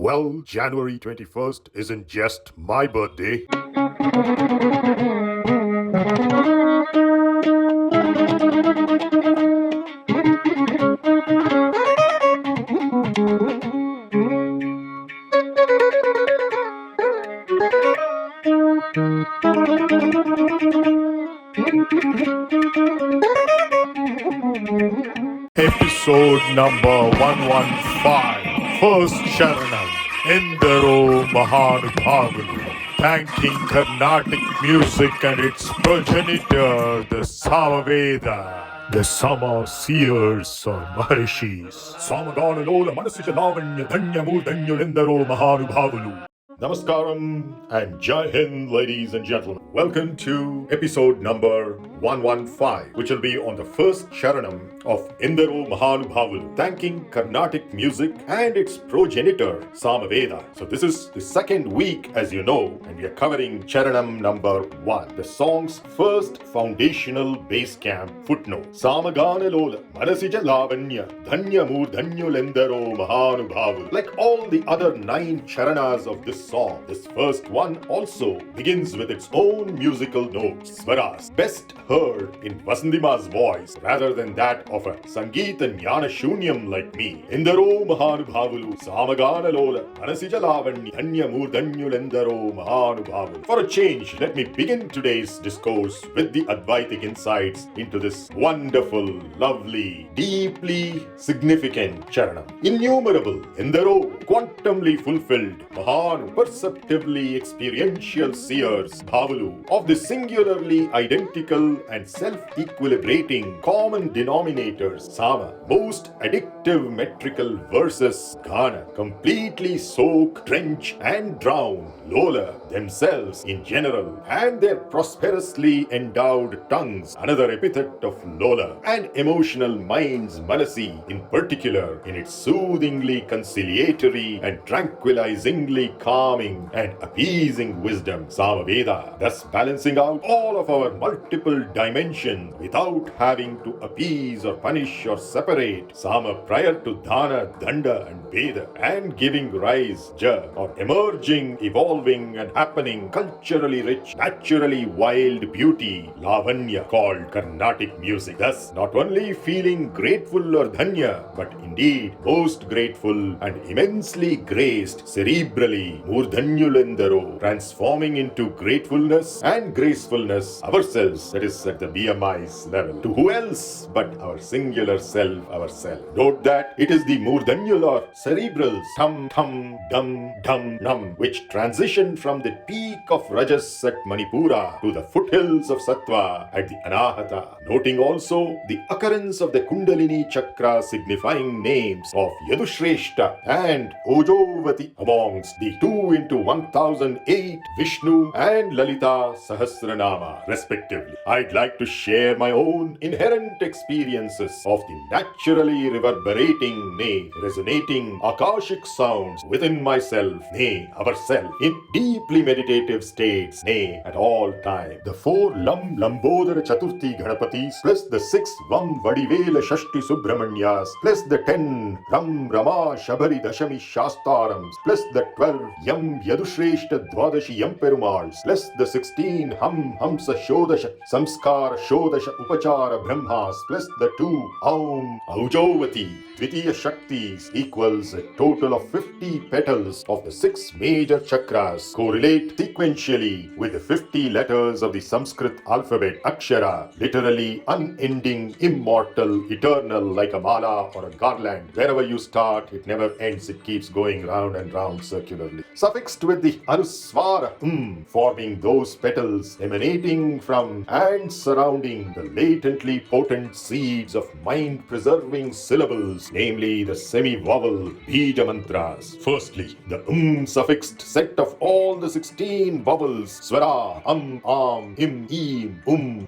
Well, January 21st isn't just my birthday. Episode number 115, first caraṇam, éndarō mahānu-bhāvulu, thanking Carnatic music and its progenitor, the sāmavédā, the sāma seers or maharishis. Sāma-védā manasija lavanya dhanya mūrdhanyul éndarō mahānu-bhāvulu. Namaskaram and Jai Hind, ladies and gentlemen. Welcome to episode number 115, which will be on the first caraṇam of éndarō mahānu-bhāvulu, thanking Carnatic music and its progenitor, sāmavédā. So this is the second week, as you know, and we are covering caraṇam number 1, the song's first foundational basecamp footnote. Sāma-gāna-lola manasija lavanya dhanya mūrdhanyul éndarō mahānubhāvulu. Like all the other 9 charanas of this song, this first one also begins with its own musical notes, svarās, best heard in VasanthiMā's voice rather than that of a saṅgīta jñāna śūṇyam like me. éndarō mahānubhāvulu, sāma-gāna-lola manasija lavanya dhanya mūrdhanyul éndarō mahānubhāvulu. For a change, let me begin today's discourse with the advaitik insights into this wonderful, lovely, deeply significant caraṇam. Innumerable, éndarō, quantumly fulfilled, mahānu, perceptively experiential seers, bhāvulu, of the singularly identical and self-equilibrating common denominators, sāma, most addictive metrical verses, jñāna, completely soak, drench and drown, lola, themselves in general, and their prosperously endowed tongues, another epithet of lola, and emotional minds, manasi, in particular, in its soothingly conciliatory and tranquilizingly calming and appeasing wisdom, sāmavédā, thus balancing out all of our multiple dimensions without having to appease or punish or separate, sāma prior to dāna, danda and veda, and giving rise, ja, or emerging, evolving and happening, culturally rich, naturally wild beauty, lavanya, called Carnatic music. Thus, not only feeling grateful or dhanya, but indeed most grateful and immensely graced cerebrally, mūrdhanyul éndarō, transforming into gratefulness and gracefulness ourselves, that is at the BMI's level. To who else but our singular self, ourself? Note that it is the mūrdhanyul or cerebrals, tam, tam, dum, dum, nam, which transition from the peak of Rajas at Manipura to the foothills of Sattva at the Anahata. Noting also the occurrence of the Kundalini chakra signifying names of Yadushreshta and Ojovati amongst the 2 into 1008 Vishnu and Lalita Sahasranama respectively. I'd like to share my own inherent experiences of the naturally reverberating, nay, resonating akashic sounds within myself, nay, ourself, in deeply meditative states, nay, at all time. The 4 Lam Lambodara Chaturthi Ganapatis plus the 6 Vam Vadivela Shashti Subramanyas plus the 10 Ram Rama Shabari Dashami Shastarams plus the 12 Yam Yadushreshta Dvadashi Yam Perumals plus the 16 Ham Hamsa Shodasha Samskara Shodasha Upachara Brahmas plus the 2 Aum Aujovati Dvitiya Shaktis equals a total of 50 petals of the 6 major chakras correlate sequentially with the 50 letters of the Sanskrit alphabet Akṣara, literally unending, immortal, eternal, like a mala or a garland. Wherever you start, it never ends, it keeps going round and round circularly. Suffixed with the anusvara, forming those petals emanating from and surrounding the latently potent seeds of mind-preserving syllables, namely the semi-vowel bija mantras. Firstly, the suffixed set of all the 16 vowels, svara, am, im, rum,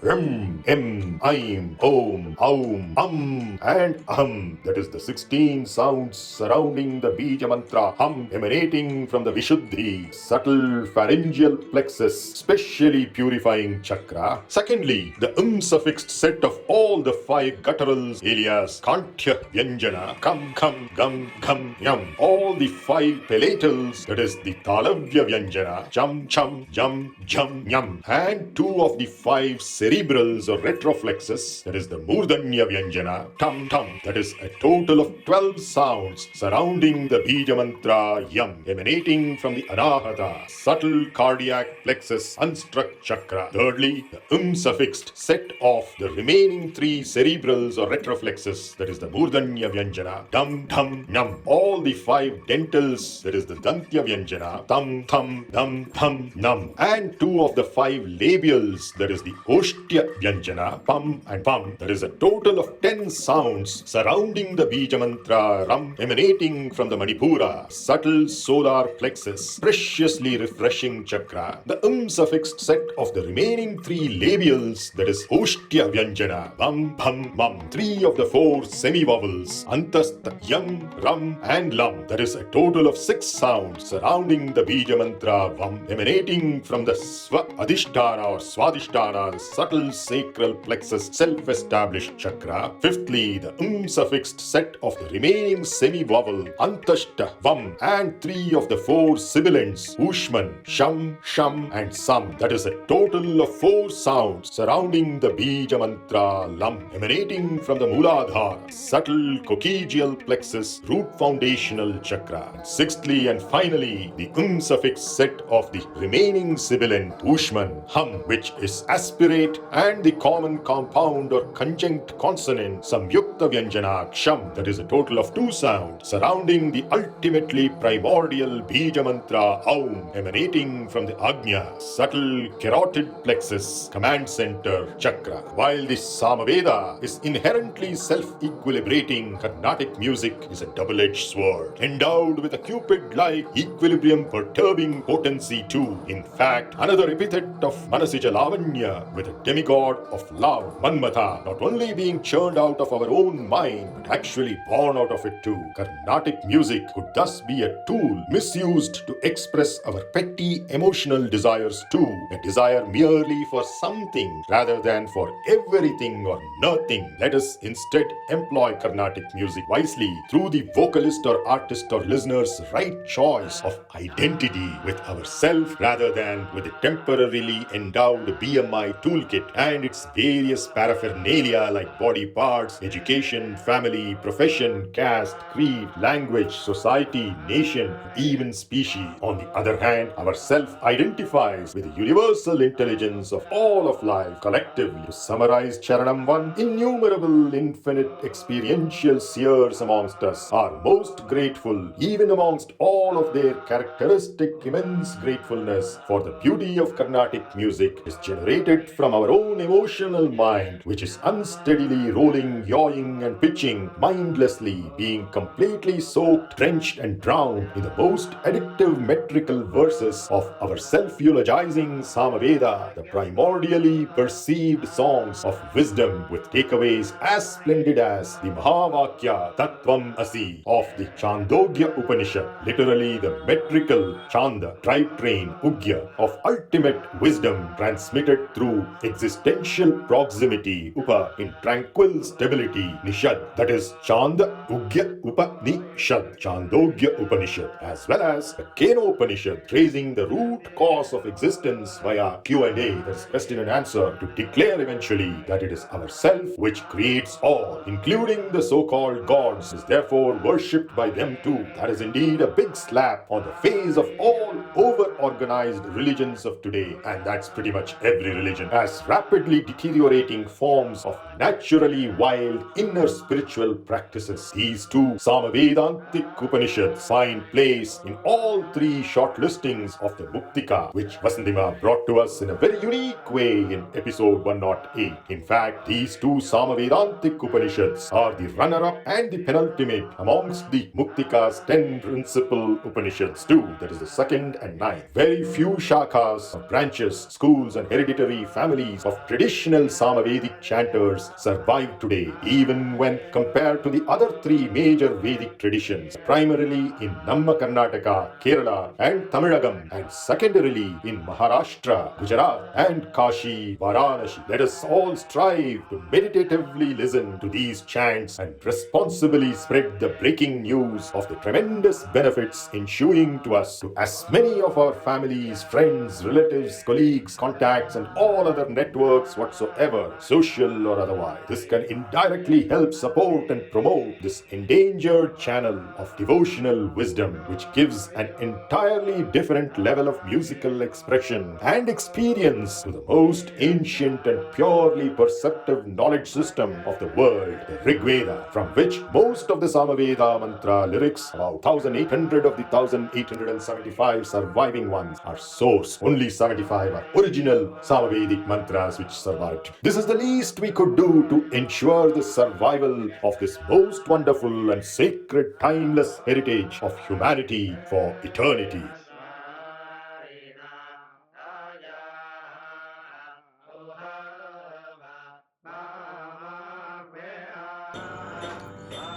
rem, em, aim, om, aum, and that is the 16 sounds surrounding the bija mantra, emanating from the Vishuddhi, subtle pharyngeal plexus, specially purifying chakra. Secondly, the suffixed set of all the 5 gutturals alias Kanthya Vyanjana, Kam, Kham, Gam, Gham, Yam. All the 5 palatals, that is the Talavya Vyanjana, Cham, Cham, Jam, Jam, Yam. And 2 of the 5 cerebrals or retroflexes, that is the Mūrdhanya Vyanjana, Tam, Tam. That is a total of 12 sounds surrounding the Bija mantra Yam, emanating from the Anahata, subtle cardiac plexus unstruck chakra. Thirdly, the suffixed set of the remaining 3 cerebrals or retroflexes, that is the Mūrdhanya Vyanjana, Dam, Dham, Nam. All the 5 dentals, that is the Dantya Vyanjana, Tam, Tham, Dam, Tham, Nam. And 2 of the 5 labials, that is the Oshtya Vyanjana, Pam and Pam. There is a total of 10 sounds surrounding the Bija mantra Ram, emanating from the Manipura, subtle solar plexus, preciously refreshing chakra. The suffixed set of the remaining 3 labials, that is Oshtya Vyanjana, Bam, Bham, Mam. 3 of the 4 semi-vowels, Antastha, Yam, Ram and Lam. There is a total of 6 sounds surrounding the Bija mantra Vam, emanating from the Sva Adhisthana or Swadhisthana, the subtle sacral plexus, self-established chakra. Fifthly, the suffixed set of the remaining semi-vowel, Antashta, Vam, and 3 of the 4 sibilants, Ushman, Sham, Sham, and Sam. That is a total of 4 sounds surrounding the Bija mantra Lam, emanating from the Mooladhara, subtle coccygeal plexus, root foundational chakra. And sixthly and finally, the suffix set of the remaining sibilant, Ushman, Hum, which is aspirate and the common compound or conjunct consonant, Samyukta Vyanjana, Ksham. That is a total of 2 sounds surrounding the ultimately primordial Bija mantra Aum, emanating from the Agnya, subtle carotid plexus, command center chakra. While the Sāma-védā is inherently self-equilibrating, Carnatic music is a double-edged sword, endowed with a Cupid-like equilibrium perturbing potency too. In fact, another epithet of Manasija Lavanya, with a demigod of love, Manmatha, not only being churned out of our own mind, but actually born out of it too. Carnatic music could thus be a tool misused to express our petty emotional desires too, a desire merely for something rather than for everything or nothing. Let us instead employ Carnatic music wisely through the vocalist or artist or listener's right choice of identity with ourself rather than with the temporarily endowed BMI toolkit and its various paraphernalia like body parts, education, family, profession, caste, creed, language, society, nation, even species. On the other hand, our self identifies with the universal intelligence of all of life collectively. To summarize caraṇam 1, innumerable infinite experiential seers amongst us are most grateful, even amongst all of their characteristic immense gratefulness for the beauty of Carnatic music is generated from our own emotional mind, which is unsteadily rolling, yawing and pitching mindlessly, being completely soaked, drenched and drowned in the most addictive metrical verses of our self-eulogizing Sāma-védā, the primordially perceived songs of wisdom with takeaways as splendid as the Mahavakya Tattvam Asi of the Chandogya Upanishad, literally the metrical Chanda drivetrain Ugya of ultimate wisdom transmitted through existential proximity, Upa in tranquil stability, Nishad, that is Chanda Ugya Upanishad, Chandogya Upanishad, as well as the Keno Upanishad, tracing the root cause of existence via Q&A, that is question and answer, to declare eventually that it is ourself which creates all, including the so-called gods, is therefore worshipped by them too. That is indeed a big slap on the face of all over-organized religions of today, and that's pretty much every religion, as rapidly deteriorating forms of naturally wild inner spiritual practices. These 2 Sāma-Vedantic Upanishads find place in all 3 short listings of the Muktika, which VasanthiMā brought to us in a very unique way in episode 108. In fact, these 2 Sāma-Vedantic Upanishads are the runner-up and the penultimate amongst the Muktika's 10 principal Upanishads too, that is the 2nd and 9th. Very few shakhas, branches, schools and hereditary families of traditional Sāma-Vedic chanters survive today, even when compared to the other 3 major Vedic traditions, primarily in Namma Karnataka, Kerala and Tamilagam, and secondarily in Maharashtra, Gujarat and Kashi, Varanasi. Maharishi. Let us all strive to meditatively listen to these chants and responsibly spread the breaking news of the tremendous benefits ensuing to us to as many of our families, friends, relatives, colleagues, contacts, and all other networks whatsoever, social or otherwise. This can indirectly help support and promote this endangered channel of devotional wisdom, which gives an entirely different level of musical expression and experience to the most ancient and purely perceptive knowledge system of the world, the Rig Veda, from which most of the Sāma-védā mantra lyrics, about 1800 of the 1875 surviving ones, are sourced. Only 75 are original Sāma-védic mantras which survived. This is the least we could do to ensure the survival of this most wonderful and sacred timeless heritage of humanity for eternity.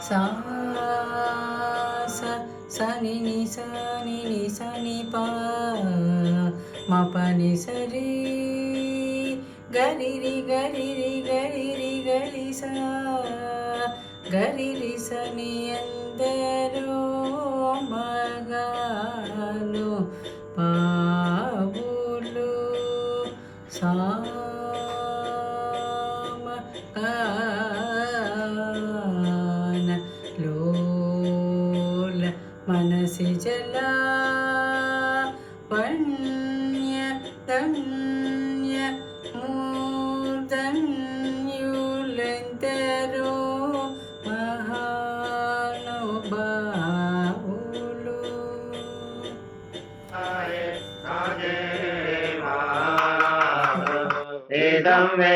sa sa ni ni sa ni pa ma pa ni sa re ga ri ri ga ri ri ga ri ri ga ri sa ni éndarō mahānu-bhāvulu మనసి జల వన్య ధన్య మూర్ధన్యులెందరో mahānubhāvulu. idam ve